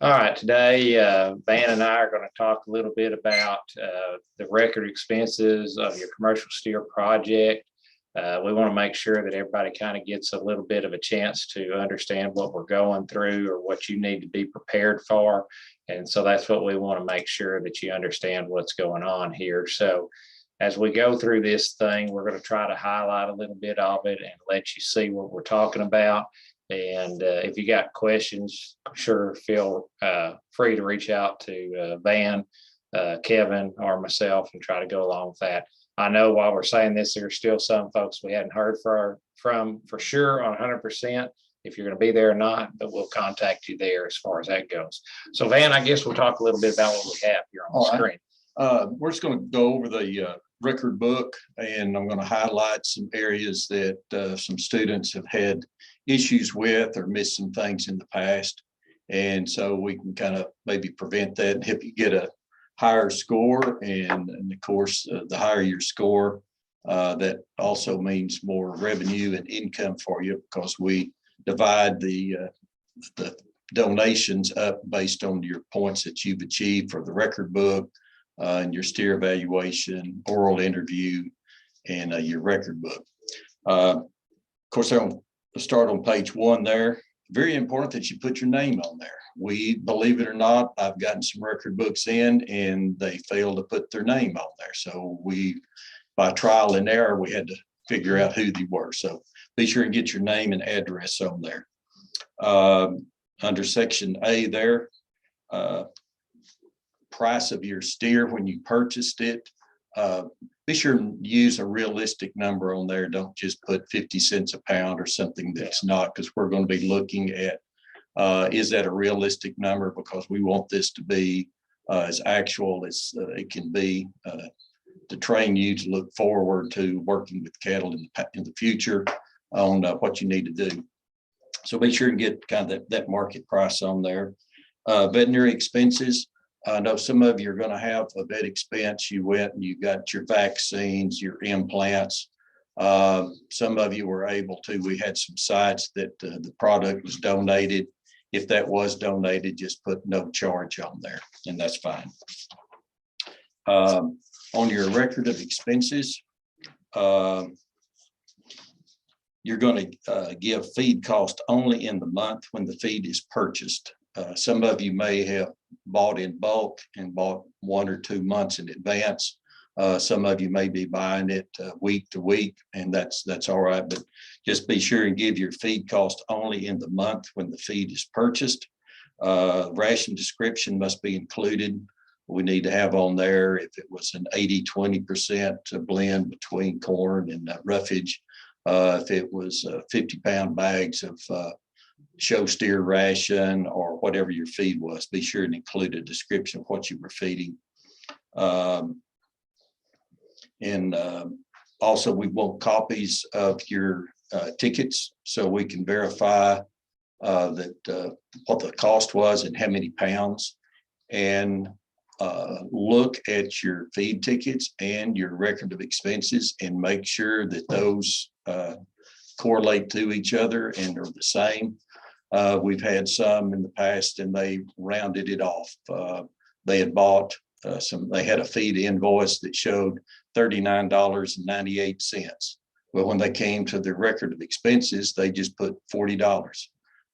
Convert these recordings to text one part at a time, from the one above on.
All right, today Van and I are going to talk a little bit about the record expenses of your commercial steer project. We want to make sure that everybody kind of gets a little bit of a chance to understand what we're going through or what you need to be prepared for. And so that's what we want to make sure that you understand what's going on here. So as we go through this thing, we're going to try to highlight a little bit of it and let you see what we're talking about. And if you got questions, sure, feel free to reach out to Van, Kevin, or myself and try to go along with that. I know while we're saying this, there's still some folks we hadn't heard from for sure on 100% if you're going to be there or not, but we'll contact you there as far as that goes. So Van, I guess we'll talk a little bit about what we have here on the screen. We're just going to go over the record book, and I'm going to highlight some areas that some students have had issues with or missed some things in the past. And so we can kind of maybe prevent that and help you get a higher score. And of course, the higher your score, that also means more revenue and income for you, because we divide the donations up based on your points that you've achieved for the record book, and your steer evaluation, oral interview, and your record book. Of course, I'll start on page 1 there. Very important that you put your name on there. We, believe it or not, I've gotten some record books in and they failed to put their name on there. So we, by trial and error, we had to figure out who they were. So be sure and get your name and address on there. Under section A there, price of your steer when you purchased it. Be sure and use a realistic number on there. Don't just put 50 cents a pound or something that's not, because we're going to be looking at is that a realistic number, because we want this to be as actual as it can be to train you to look forward to working with cattle in the future on what you need to do. So be sure and get kind of that market price on there. Veterinary expenses. I know some of you are going to have a vet expense. You went and you got your vaccines, your implants. Some of you were able to. We had some sites that the product was donated. If that was donated, just put no charge on there, and that's fine. On your record of expenses, you're going to give feed cost only in the month when the feed is purchased. Some of you may have bought in bulk and bought 1 or 2 months in advance. Some of you may be buying it week to week, and that's all right. But just be sure and give your feed cost only in the month when the feed is purchased. Ration description must be included. We need to have on there if it was an 80-20% blend between corn and roughage. If it was 50-pound bags of show steer ration or whatever your feed was, be sure and include a description of what you were feeding. Also, we want copies of your tickets so we can verify that what the cost was and how many pounds, and look at your feed tickets and your record of expenses and make sure that those correlate to each other and are the same. We've had some in the past and they rounded it off. They had bought they had a feed invoice that showed $39.98. Well, when they came to their record of expenses, they just put $40.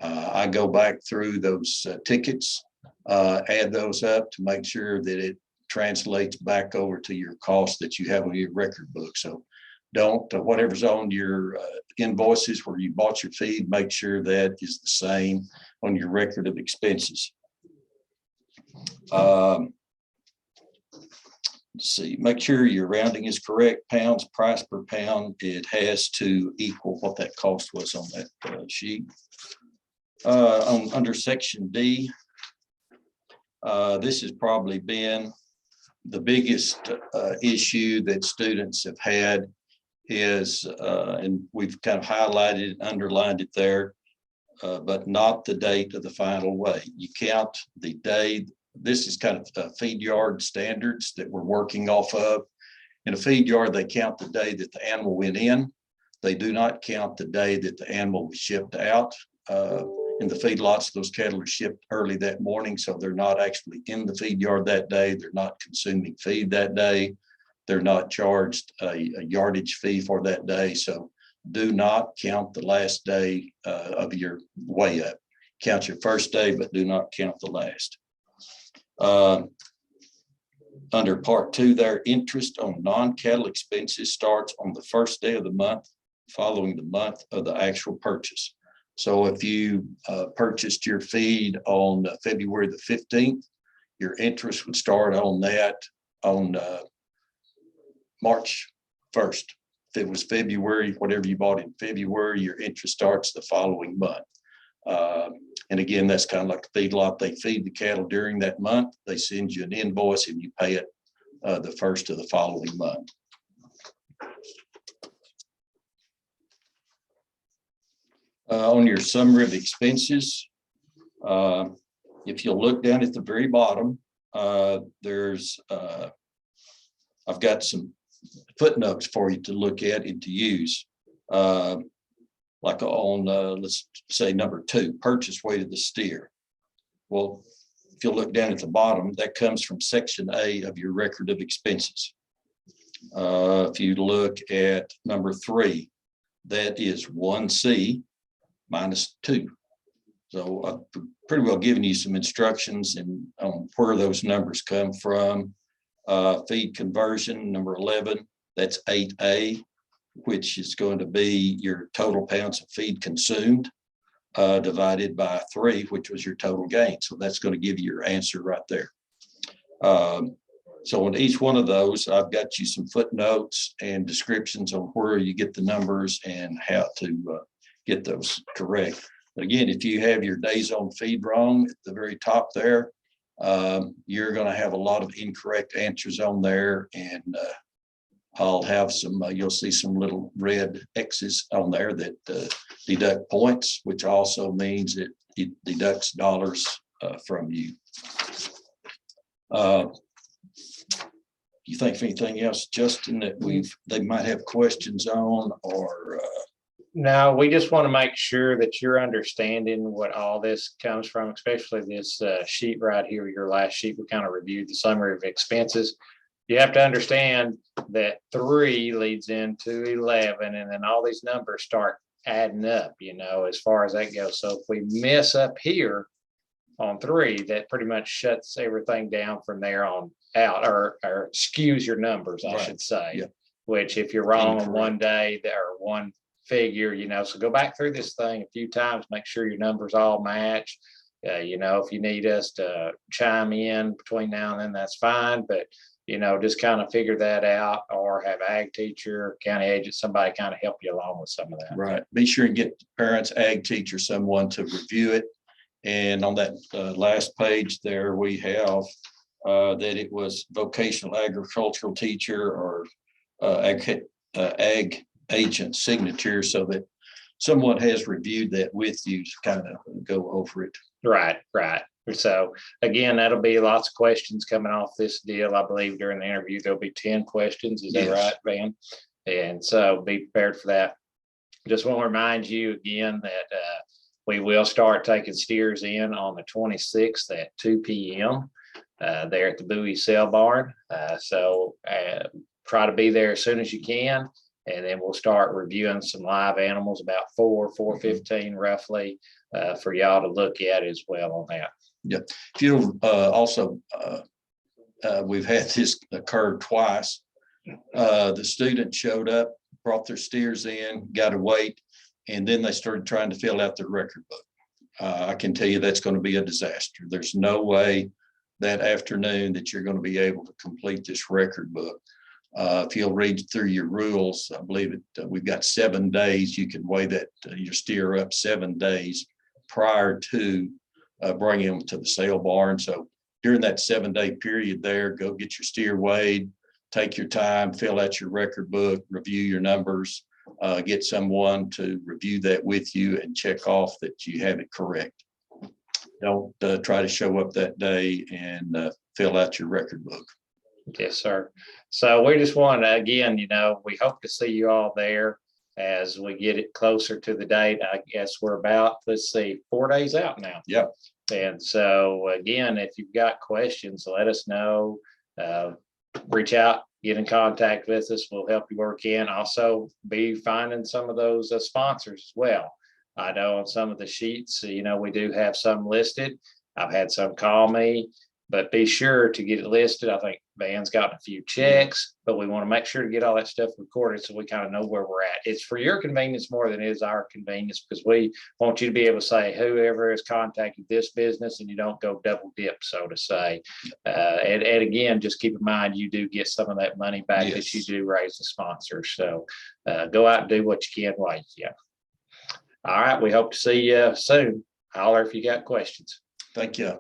I go back through those tickets, add those up to make sure that it translates back over to your cost that you have on your record book. So don't, whatever's on your invoices where you bought your feed, make sure that is the same on your record of expenses. Let's see, make sure your rounding is correct. Pounds, price per pound, it has to equal what that cost was on that sheet. Under section D, this has probably been the biggest issue that students have had is, and we've kind of highlighted and underlined it there, but not the date of the final weigh. You count the day. This is kind of feed yard standards that we're working off of. In a feed yard, they count the day that the animal went in. They do not count the day that the animal was shipped out. In the feedlots, those cattle are shipped early that morning, so they're not actually in the feed yard that day. They're not consuming feed that day. They're not charged a yardage fee for that day. So do not count the last day of your weigh up. Count your first day, but do not count the last. Under part 2 there, interest on non-cattle expenses starts on the first day of the month following the month of the actual purchase. So if you purchased your feed on February the 15th, your interest would start on that on March 1st. If it was February, whatever you bought in February, your interest starts the following month. And again, that's kind of like the feedlot. They feed the cattle during that month. They send you an invoice and you pay it the first of the following month. On your summary of expenses, if you look down at the very bottom, there's I've got some footnotes for you to look at and to use. Like on, let's say number 2, purchase weight of the steer. Well, if you look down at the bottom, that comes from section A of your record of expenses. If you look at number 3, that is 1C minus 2. So I've pretty well given you some instructions on where those numbers come from. Feed conversion, number 11, that's 8A, which is going to be your total pounds of feed consumed divided by 3, which was your total gain. So that's going to give you your answer right there. So on each one of those, I've got you some footnotes and descriptions on where you get the numbers and how to get those correct. But again, if you have your days on feed wrong at the very top there, you're going to have a lot of incorrect answers on there, and I'll have some, you'll see some little red X's on there that deduct points, which also means that it deducts dollars from you. You think of anything else, Justin, that they might have questions on, or? No, we just want to make sure that you're understanding what all this comes from, especially this sheet right here, your last sheet. We kind of reviewed the summary of expenses. You have to understand that 3 leads into 11, and then all these numbers start adding up, you know, as far as that goes. So if we mess up here on 3, that pretty much shuts everything down from there on out, or skews your numbers, I should say. Yeah. Which if you're wrong on one day or one figure, you know, so go back through this thing a few times, make sure your numbers all match. You know, if you need us to chime in between now and then, that's fine, but you know, just kind of figure that out, or have ag teacher, county agent, somebody kind of help you along with some of that. Right. Be sure and get parents, ag teacher, someone to review it. And on that last page there, we have that it was vocational agricultural teacher or ag agent signature, so that someone has reviewed that with you to kind of go over it. Right, right. So again, that'll be lots of questions coming off this deal. I believe during the interview, there'll be 10 questions. Is that right, Van? And so be prepared for that. Just want to remind you again that we will start taking steers in on the 26th at 2 p.m. There at the Bowie Sale Barn. So try to be there as soon as you can. And then we'll start reviewing some live animals about 4:15 roughly for y'all to look at as well on that. Yeah. If you also, we've had this occur twice. The student showed up, brought their steers in, got a weight, and then they started trying to fill out their record book. I can tell you that's going to be a disaster. There's no way that afternoon that you're going to be able to complete this record book. If you'll read through your rules, I believe we've got 7 days. You can weigh that your steer up 7 days prior to bringing them to the sale barn. So during that 7-day period there, go get your steer weighed, take your time, fill out your record book, review your numbers, get someone to review that with you and check off that you have it correct. Don't try to show up that day and fill out your record book. Yes, sir. So we just want to, again, you know, we hope to see you all there. as we get it closer to the date. I guess we're about, let's see, 4 days out now. Yep. And so again, if you've got questions, let us know. Reach out, get in contact with us. We'll help you work in. Also be finding some of those sponsors as well. I know on some of the sheets, we do have some listed. I've had some call me, but be sure to get it listed. I think Van's gotten a few checks, but we want to make sure to get all that stuff recorded so we kind of know where we're at. It's for your convenience more than it is our convenience, because we want you to be able to say whoever has contacted this business, and you don't go double dip, so to say. And again, just keep in mind, you do get some of that money back that you Yes. do raise the sponsors. So go out and do what you can while you can. All right. We hope to see you soon. Holler if you got questions. Thank you.